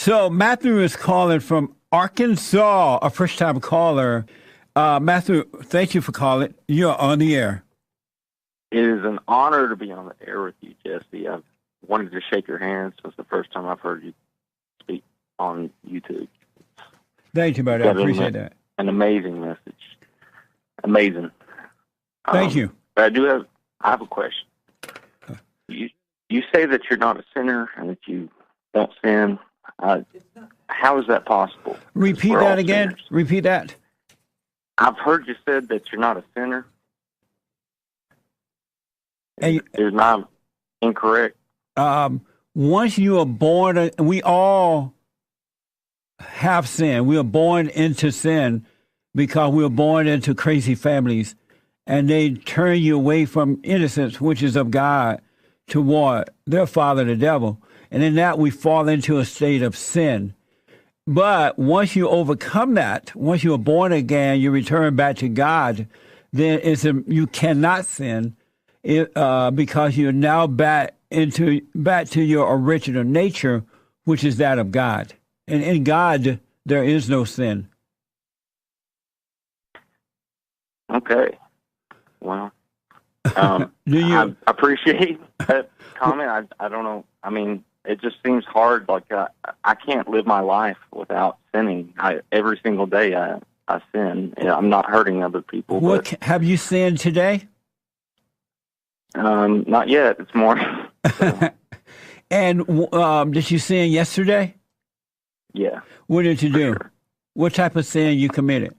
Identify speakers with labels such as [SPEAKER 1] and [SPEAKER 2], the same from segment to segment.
[SPEAKER 1] So Matthew is calling from Arkansas, a first-time caller. Matthew, thank you for calling. You're on the air.
[SPEAKER 2] It is an honor to be on the air with you, Jesse. I've wanted to shake your hand since the first time I've heard you speak on YouTube.
[SPEAKER 1] Thank you, buddy. I appreciate that.
[SPEAKER 2] An amazing message. Amazing.
[SPEAKER 1] Thank you.
[SPEAKER 2] But I have a question. You say that you're not a sinner and that you don't sin. How is that possible?
[SPEAKER 1] Repeat that again. Sinners. Repeat that.
[SPEAKER 2] I've heard you said that you're not a sinner. Is not incorrect?
[SPEAKER 1] Once you are born, we all have sin. We are born into sin because we are born into crazy families, and they turn you away from innocence, which is of God, toward their father, the devil. And in that, we fall into a state of sin. But once you overcome that, once you are born again, you return back to God, then you cannot sin because you're now back to your original nature, which is that of God. And in God, there is no sin.
[SPEAKER 2] Okay. Well, I appreciate that comment. I don't know. I mean, it just seems hard. Like I can't live my life without sinning. Every single day I sin. I'm not hurting other people.
[SPEAKER 1] What have you sinned today?
[SPEAKER 2] Not yet. It's more.
[SPEAKER 1] And did you sin yesterday?
[SPEAKER 2] Yeah.
[SPEAKER 1] What did you do?
[SPEAKER 2] Sure.
[SPEAKER 1] What type of sin you committed?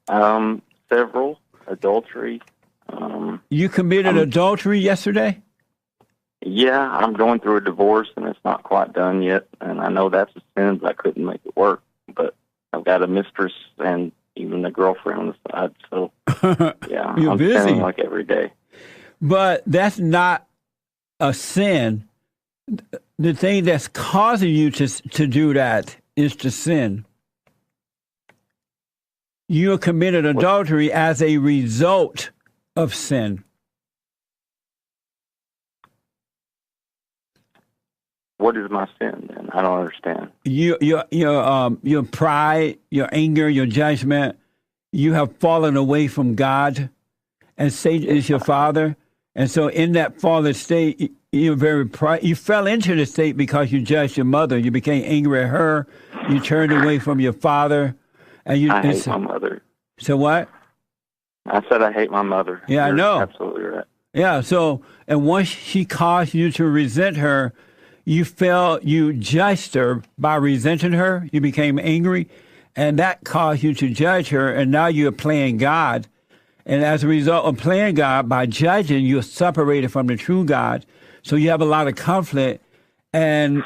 [SPEAKER 2] Several. Adultery.
[SPEAKER 1] You committed adultery yesterday?
[SPEAKER 2] Yeah, I'm going through a divorce, and it's not quite done yet. And I know that's a sin, but I couldn't make it work. But I've got a mistress and even a girlfriend on the side. So, yeah, I'm
[SPEAKER 1] busy.
[SPEAKER 2] sinning like every day.
[SPEAKER 1] But that's not a sin. The thing that's causing you to do that is to sin. You committed adultery as a result of sin.
[SPEAKER 2] What is my sin then? I don't understand.
[SPEAKER 1] Your pride, your anger, your judgment. You have fallen away from God, and Satan is your father. And so, in that fallen state, you're very you fell into the state because you judged your mother. You became angry at her. You turned away from your father. And
[SPEAKER 2] I hate my mother.
[SPEAKER 1] So what?
[SPEAKER 2] I said I hate my mother.
[SPEAKER 1] Yeah,
[SPEAKER 2] You're
[SPEAKER 1] I know.
[SPEAKER 2] Absolutely right.
[SPEAKER 1] Yeah, so, and once she caused you to resent her, you judged her by resenting her. You became angry, and that caused you to judge her, and now you're playing God. And as a result of playing God, by judging, you're separated from the true God. So you have a lot of conflict, and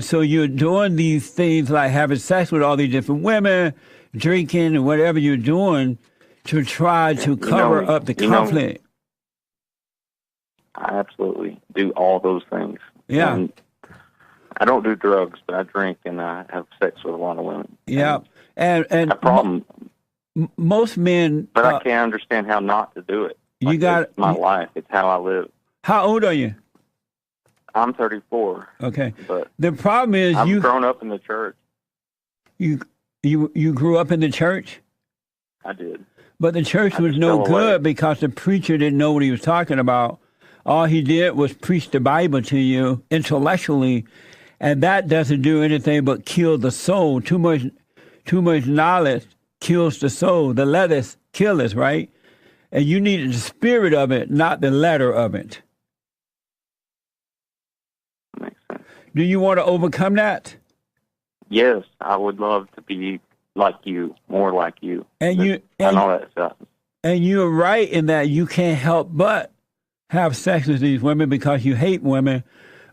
[SPEAKER 1] so you're doing these things like having sex with all these different women, drinking, and whatever you're doing to try to cover up the conflict.
[SPEAKER 2] I absolutely do all those things.
[SPEAKER 1] Yeah.
[SPEAKER 2] And I don't do drugs, but I drink and I have sex with a lot of women.
[SPEAKER 1] Yeah. And
[SPEAKER 2] a problem.
[SPEAKER 1] Most men.
[SPEAKER 2] But I can't understand how not to do it. It's my life. It's how I live.
[SPEAKER 1] How old are you?
[SPEAKER 2] I'm 34.
[SPEAKER 1] Okay.
[SPEAKER 2] But
[SPEAKER 1] the problem is
[SPEAKER 2] I've grown up in the church.
[SPEAKER 1] You grew up in the church?
[SPEAKER 2] I did.
[SPEAKER 1] But the church was no good because the preacher didn't know what he was talking about. All he did was preach the Bible to you intellectually, and that doesn't do anything but kill the soul. Too much knowledge kills the soul. The letters kill us, right? And you need the spirit of it, not the letter of it.
[SPEAKER 2] Makes sense.
[SPEAKER 1] Do you want to overcome that?
[SPEAKER 2] Yes, I would love to be like you, more like you.
[SPEAKER 1] And
[SPEAKER 2] all that stuff.
[SPEAKER 1] And you're right in that you can't help but have sex with these women because you hate women.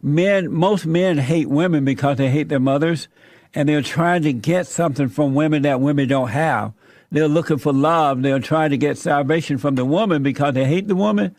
[SPEAKER 1] Most men hate women because they hate their mothers, and they're trying to get something from women that women don't have. They're looking for love. They're trying to get salvation from the woman because they hate the woman,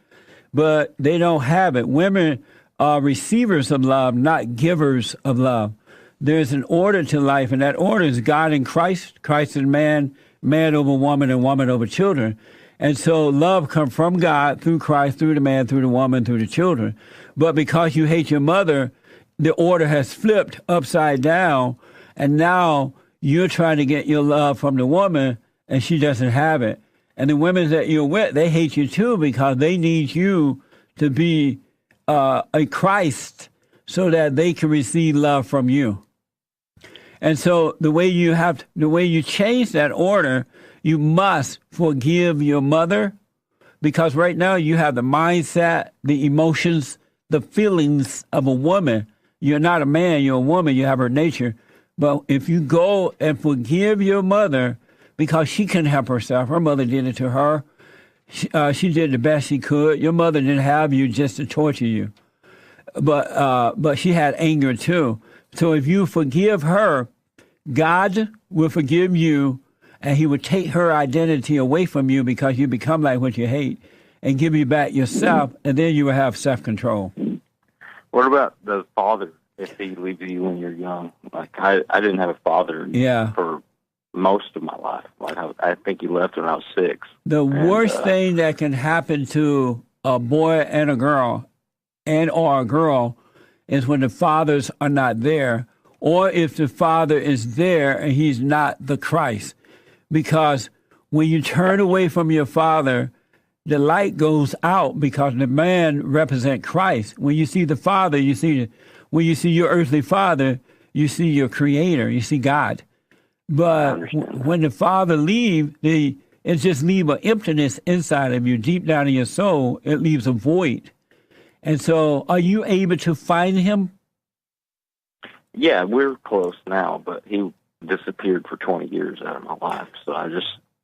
[SPEAKER 1] but they don't have it. Women are receivers of love, not givers of love. There's an order to life, and that order is God and Christ, Christ and man, man over woman, and woman over children. And so love comes from God through Christ, through the man, through the woman, through the children. But because you hate your mother, the order has flipped upside down, and now you're trying to get your love from the woman, and she doesn't have it. And the women that you're with, they hate you too because they need you to be a Christ so that they can receive love from you. And so the way you change that order, you must forgive your mother, because right now you have the mindset, the emotions, the feelings of a woman. You're not a man, you're a woman, you have her nature. But if you go and forgive your mother, because she couldn't help herself, her mother did it to her. She did the best she could. Your mother didn't have you just to torture you. But she had anger too. So if you forgive her, God will forgive you, and he will take her identity away from you because you become like what you hate, and give you back yourself, and then you will have self-control.
[SPEAKER 2] What about the father if he leaves you when you're young? Like, I didn't have a father for most of my life. Like, I think he left when I was 6.
[SPEAKER 1] The worst thing that can happen to a boy and a girl, or a girl, is when the fathers are not there, or if the father is there and he's not the Christ. Because when you turn away from your father, the light goes out, because the man represents Christ. When you see the father, when you see your earthly father, you see your creator, you see God. But when the father leaves, it just leaves an emptiness inside of you, deep down in your soul. It leaves a void. And so are you able to find him?
[SPEAKER 2] Yeah, we're close now, but he disappeared for 20 years out of my life. So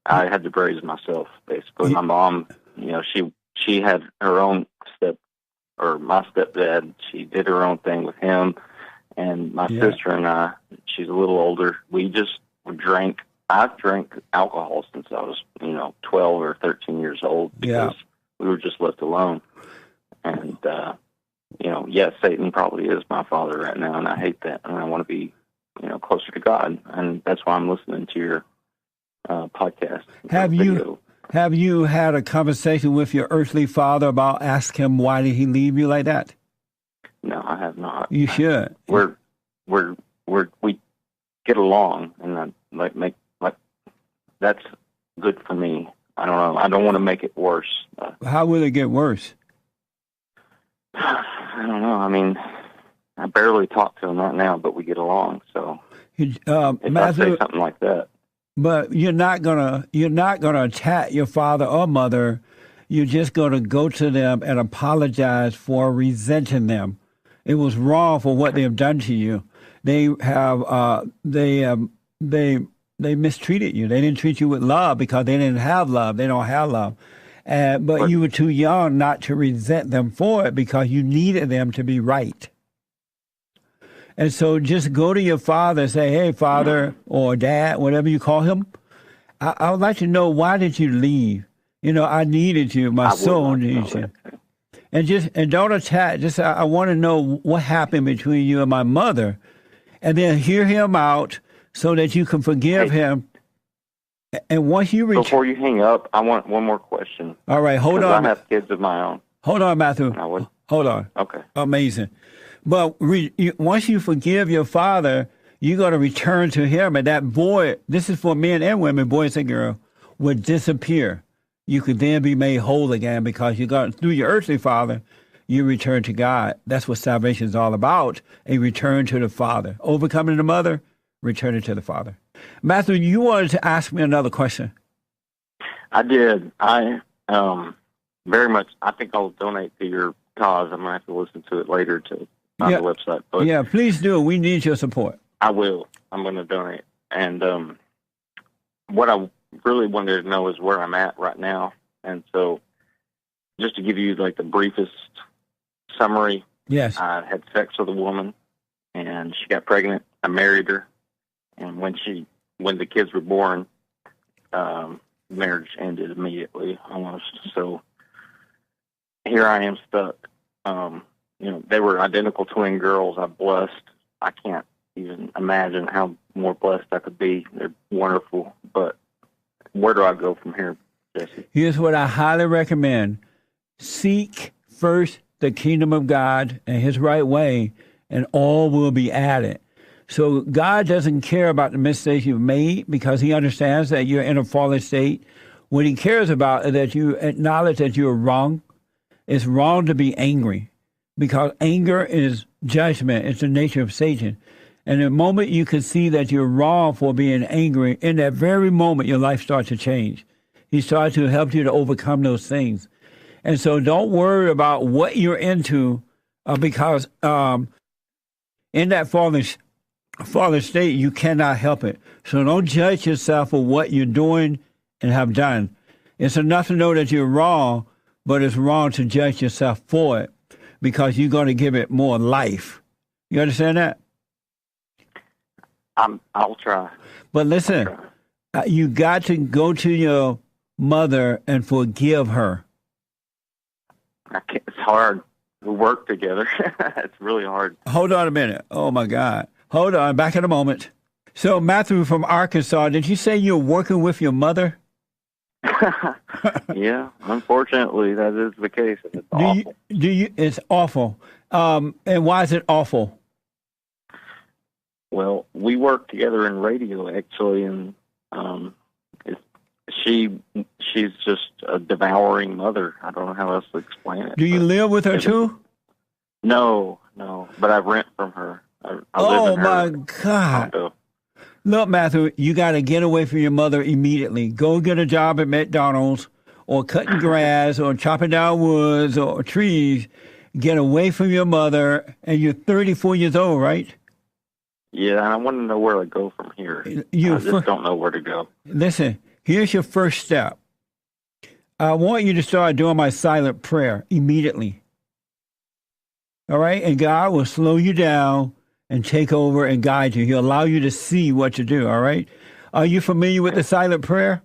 [SPEAKER 2] I had to raise myself, basically. My mom, she had her own my stepdad. She did her own thing with him. And my sister and I, she's a little older, we just drank. I've drank alcohol since I was, 12 or 13 years old, because we were just left alone. And, yes, Satan probably is my father right now, and I hate that. And I want to be, closer to God. And that's why I'm listening to your podcast.
[SPEAKER 1] Have you had a conversation with your earthly father about ask him why did he leave you like that?
[SPEAKER 2] No, I have not.
[SPEAKER 1] You should.
[SPEAKER 2] We get along, and that's good for me. I don't know. I don't want to make it worse.
[SPEAKER 1] How will it get worse?
[SPEAKER 2] I don't know. I mean, I barely talk to him right now, but we get along. So if I say something like that,
[SPEAKER 1] but you're not gonna attack your father or mother. You're just gonna go to them and apologize for resenting them. It was wrong for what they have done to you. They mistreated you. They didn't treat you with love because they didn't have love. They don't have love. But you were too young not to resent them for it, because you needed them to be right. And so just go to your father and say, hey, father or dad, whatever you call him, I would like to know, why did you leave? I needed you. My soul needs you. And don't attack. Just I want to know what happened between you and my mother, and then hear him out so that you can forgive him. And once you
[SPEAKER 2] before you hang up, I want one more question.
[SPEAKER 1] All right, hold on.
[SPEAKER 2] I have kids of my own.
[SPEAKER 1] Hold on, Matthew. Hold on.
[SPEAKER 2] Okay.
[SPEAKER 1] Amazing. But once you forgive your father, you're going to return to him, and that void, this is for men and women, boys and girls, will disappear. You could then be made whole again, because you got through your earthly father, you return to God. That's what salvation is all about, a return to the Father. Overcoming the mother, returning to the Father. Matthew, you wanted to ask me another question.
[SPEAKER 2] I did. I very much, I think I'll donate to your cause. I'm going to have to listen to it later on the website. But
[SPEAKER 1] yeah, please do. We need your support.
[SPEAKER 2] I will. I'm going to donate. And what I really wanted to know is where I'm at right now. And so just to give you like the briefest summary.
[SPEAKER 1] Yes.
[SPEAKER 2] I had sex with a woman, and she got pregnant. I married her. And when the kids were born, marriage ended immediately, almost. So here I am stuck. They were identical twin girls. I'm blessed. I can't even imagine how more blessed I could be. They're wonderful. But where do I go from here, Jesse?
[SPEAKER 1] Here's what I highly recommend. Seek first the kingdom of God and his right way, and all will be added. So God doesn't care about the mistakes you've made because he understands that you're in a fallen state. What he cares about is that you acknowledge that you're wrong. It's wrong to be angry because anger is judgment. It's the nature of Satan. And the moment you can see that you're wrong for being angry, in that very moment, your life starts to change. He starts to help you to overcome those things. And so don't worry about what you're into because in that fallen state, you cannot help it. So don't judge yourself for what you're doing and have done. It's enough to know that you're wrong, but it's wrong to judge yourself for it because you're going to give it more life. You understand that?
[SPEAKER 2] I'll try.
[SPEAKER 1] But listen, you got to go to your mother and forgive her.
[SPEAKER 2] It's hard. We work together. It's really hard.
[SPEAKER 1] Hold on a minute. Oh, my God. Hold on. Back in a moment. So, Matthew from Arkansas, did you say you're working with your mother?
[SPEAKER 2] Yeah, unfortunately, that is the case. It's awful.
[SPEAKER 1] It's awful. And why is it awful?
[SPEAKER 2] Well, we work together in radio, actually, and she's just a devouring mother. I don't know how else to explain it.
[SPEAKER 1] Do you live with her too?
[SPEAKER 2] No, but I rent from her. I live in her
[SPEAKER 1] my God.
[SPEAKER 2] condo.
[SPEAKER 1] Look, Matthew, you got to get away from your mother immediately. Go get a job at McDonald's or cutting grass or chopping down woods or trees. Get away from your mother. And you're 34 years old, right?
[SPEAKER 2] Yeah, and I want to know where to go from here. I just don't know where to go.
[SPEAKER 1] Listen, here's your first step. I want you to start doing my silent prayer immediately. All right? And God will slow you down and take over and guide you. He'll allow you to see what to do, all right? Are you familiar with the silent prayer?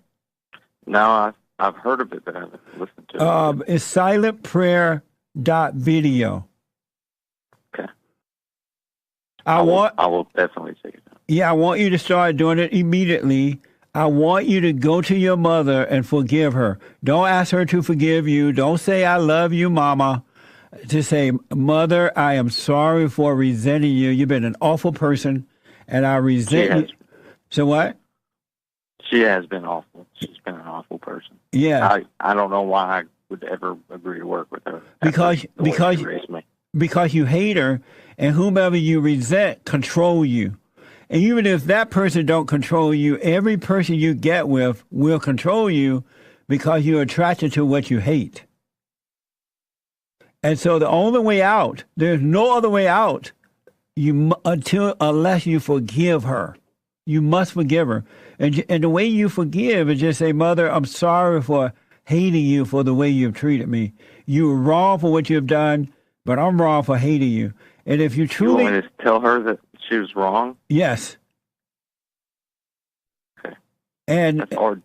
[SPEAKER 2] No, I've heard of it, but I haven't listened to it.
[SPEAKER 1] It's silentprayer.video.
[SPEAKER 2] Okay.
[SPEAKER 1] I
[SPEAKER 2] will definitely take it down.
[SPEAKER 1] Yeah, I want you to start doing it immediately. I want you to go to your mother and forgive her. Don't ask her to forgive you. Don't say, I love you, Mama. To say, Mother, I am sorry for resenting you. You've been an awful person, and I resent you. So what?
[SPEAKER 2] She has been awful. She's been an awful person.
[SPEAKER 1] Yeah.
[SPEAKER 2] I don't know why I would ever agree to work with her.
[SPEAKER 1] Because you hate her, and whomever you resent control you. And even if that person don't control you, every person you get with will control you because you're attracted to what you hate. And so the only way out, there's no other way out unless you forgive her. You must forgive her. And the way you forgive is just say, Mother, I'm sorry for hating you for the way you've treated me. You were wrong for what you've done, but I'm wrong for hating you. And if you truly...
[SPEAKER 2] You want me to tell her that she was wrong?
[SPEAKER 1] Yes.
[SPEAKER 2] Okay.
[SPEAKER 1] And
[SPEAKER 2] that's hard.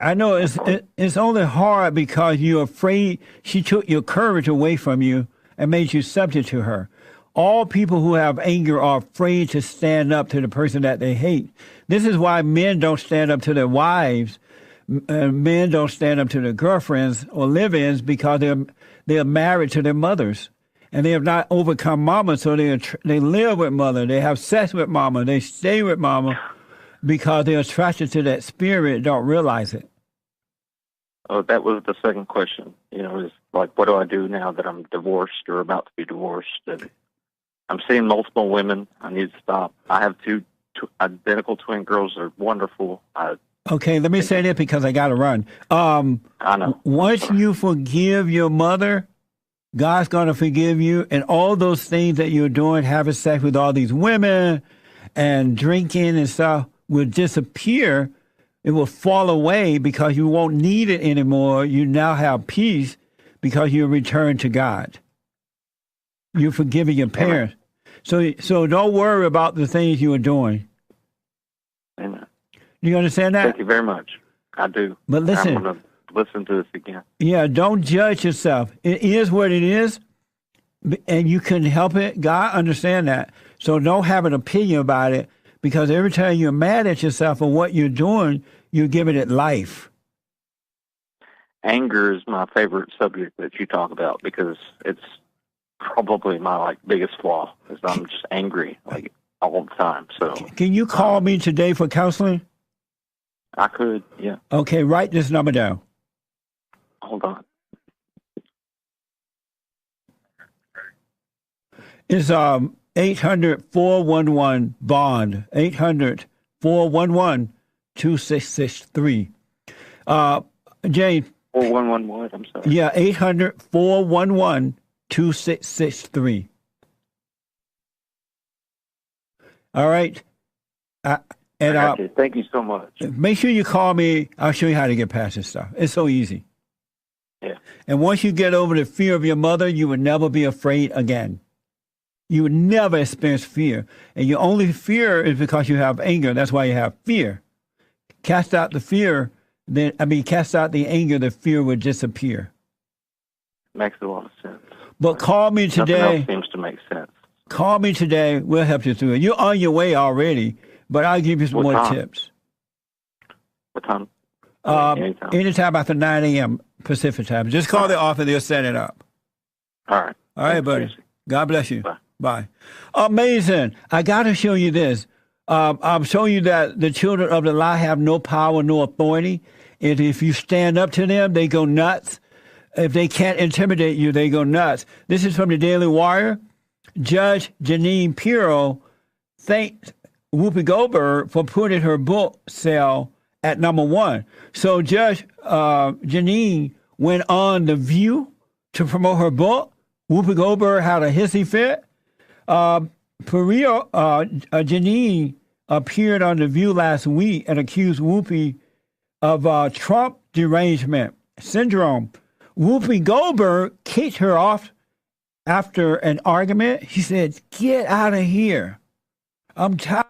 [SPEAKER 1] I know it's only hard because you're afraid she took your courage away from you and made you subject to her. All people who have anger are afraid to stand up to the person that they hate. This is why men don't stand up to their wives. Men don't stand up to their girlfriends or live-ins because they're married to their mothers. And they have not overcome mama, so they live with mother. They have sex with mama. They stay with mama because they're attracted to that spirit, don't realize it.
[SPEAKER 2] Oh, that was the second question. Is like, what do I do now that I'm divorced or about to be divorced? And I'm seeing multiple women. I need to stop. I have two identical twin girls. They're wonderful.
[SPEAKER 1] Okay, let me say that because I got to run.
[SPEAKER 2] I know.
[SPEAKER 1] Once you forgive your mother, God's going to forgive you. And all those things that you're doing, having sex with all these women and drinking and stuff, will disappear. It will fall away because you won't need it anymore. You now have peace because you return to God. You're forgiving your parents. So don't worry about the things you are doing.
[SPEAKER 2] Amen.
[SPEAKER 1] Do you understand that?
[SPEAKER 2] Thank you very much. I do.
[SPEAKER 1] But listen.
[SPEAKER 2] I'm going to listen to this again.
[SPEAKER 1] Yeah, don't judge yourself. It is what it is, and you can help it. God understand that. So don't have an opinion about it. Because every time you're mad at yourself for what you're doing, you're giving it life.
[SPEAKER 2] Anger is my favorite subject that you talk about because it's probably my like biggest flaw is I'm just angry like all the time. So
[SPEAKER 1] can you call me today for counseling?
[SPEAKER 2] I could, yeah.
[SPEAKER 1] Okay, write this number down.
[SPEAKER 2] Hold on.
[SPEAKER 1] It's 800-411-BOND, 800-411-2663. Jane.
[SPEAKER 2] 411 what? I'm sorry.
[SPEAKER 1] Yeah, 800-411-2663. All right.
[SPEAKER 2] Thank you so much.
[SPEAKER 1] Make sure you call me. I'll show you how to get past this stuff. It's so easy.
[SPEAKER 2] Yeah.
[SPEAKER 1] And once you get over the fear of your mother, you would never be afraid again. You would never experience fear. And your only fear is because you have anger. That's why you have fear. Cast out the fear, cast out the anger, the fear would disappear.
[SPEAKER 2] Makes a lot of sense.
[SPEAKER 1] But call me today.
[SPEAKER 2] Nothing else seems to make sense.
[SPEAKER 1] Call me today. We'll help you through it. You're on your way already, but I'll give you some more tips.
[SPEAKER 2] What time?
[SPEAKER 1] Anytime after 9 a.m. Pacific time. Just call the office. They'll set it up.
[SPEAKER 2] All right.
[SPEAKER 1] All right, buddy. God bless you.
[SPEAKER 2] Bye.
[SPEAKER 1] Bye. Amazing. I got to show you this. I'm showing you that the children of the lie have no power, no authority. And if you stand up to them, they go nuts. If they can't intimidate you, they go nuts. This is from the Daily Wire. Judge Jeanine Pirro thanked Whoopi Goldberg for putting her book sale at #1. So Judge Jeanine went on The View to promote her book. Whoopi Goldberg had a hissy fit. Jeanine appeared on The View last week and accused Whoopi of Trump derangement syndrome. Whoopi Goldberg kicked her off after an argument. She said, "Get out of here. I'm tired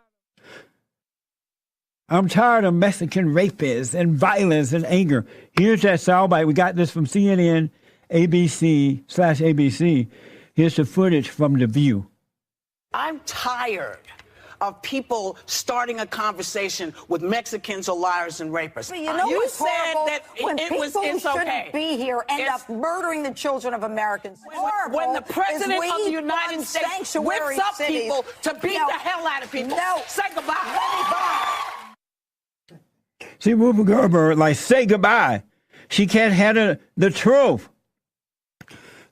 [SPEAKER 1] of Mexican rapists and violence and anger." Here's that soundbite. We got this from CNN, ABC/ABC. Here's the footage from The View.
[SPEAKER 3] I'm tired of people starting a conversation with Mexicans or liars and rapists.
[SPEAKER 4] You know
[SPEAKER 3] you
[SPEAKER 4] what's
[SPEAKER 3] said
[SPEAKER 4] horrible?
[SPEAKER 3] that
[SPEAKER 4] when people who
[SPEAKER 3] it's
[SPEAKER 4] shouldn't
[SPEAKER 3] okay.
[SPEAKER 4] be here end up murdering the children of Americans.
[SPEAKER 3] When the president of the United States whips up people to beat the hell out of people, say goodbye.
[SPEAKER 1] See, Whoopi Goldberg, say goodbye. She can't handle the truth.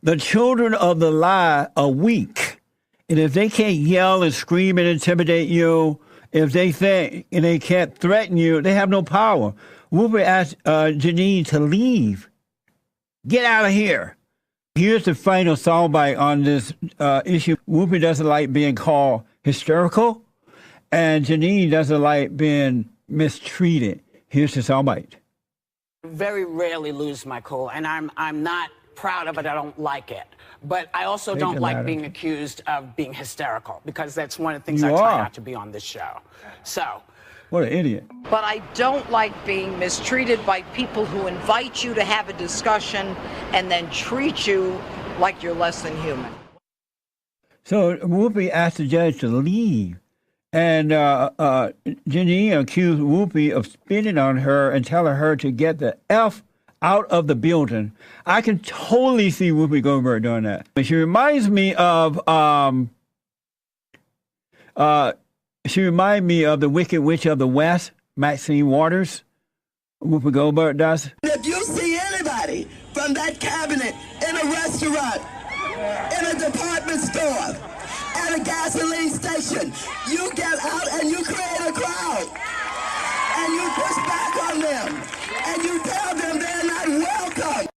[SPEAKER 1] The children of the lie are weak. And if they can't yell and scream and intimidate you, if they think and they can't threaten you, they have no power. Whoopi asked Jeanine to leave. Get out of here. Here's the final soundbite on this issue. Whoopi doesn't like being called hysterical, and Jeanine doesn't like being mistreated. Here's the soundbite.
[SPEAKER 3] Very rarely lose my cool, and I'm not proud of it. I don't like it. But I also don't like being accused of being hysterical, because that's one of the things I try not to be on this show. So.
[SPEAKER 1] What an idiot.
[SPEAKER 5] But I don't like being mistreated by people who invite you to have a discussion and then treat you like you're less than human.
[SPEAKER 1] So Whoopi asked the judge to leave. And Jeanine accused Whoopi of spitting on her and telling her to get the F out of the building. I can totally see Whoopi Goldberg doing that. She reminds me of the Wicked Witch of the West, Maxine Waters. Whoopi Goldberg does.
[SPEAKER 6] If you see anybody from that cabinet in a restaurant, in a department store, at a gasoline station, you get out and you create a crowd. And you push back on them. And you tell them they're not welcome.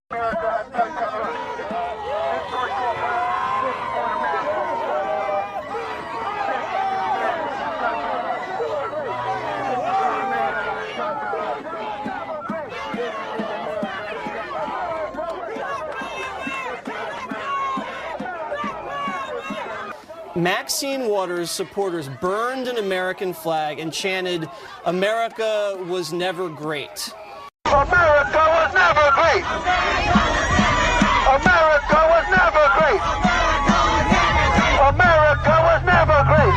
[SPEAKER 7] Maxine Waters' supporters burned an American flag and chanted, "America was never great."
[SPEAKER 8] America was never great. America was never great. America was never great.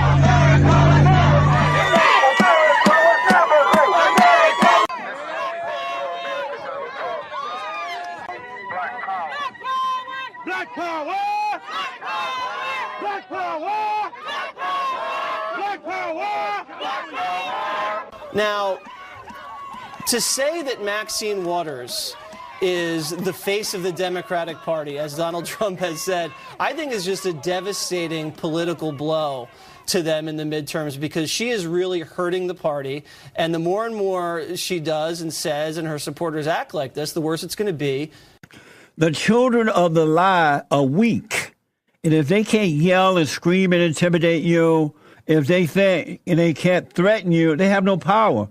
[SPEAKER 8] America was never great. Black power. Black power.
[SPEAKER 7] Now, to say that Maxine Waters is the face of the Democratic Party, as Donald Trump has said, I think is just a devastating political blow to them in the midterms, because she is really hurting the party. And the more and more she does and says and her supporters act like this, the worse it's going to be.
[SPEAKER 1] The children of the lie are weak. And if they can't yell and scream and intimidate you, if they think and they can't threaten you, they have no power.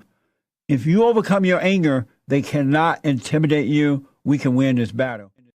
[SPEAKER 1] If you overcome your anger, they cannot intimidate you. We can win this battle.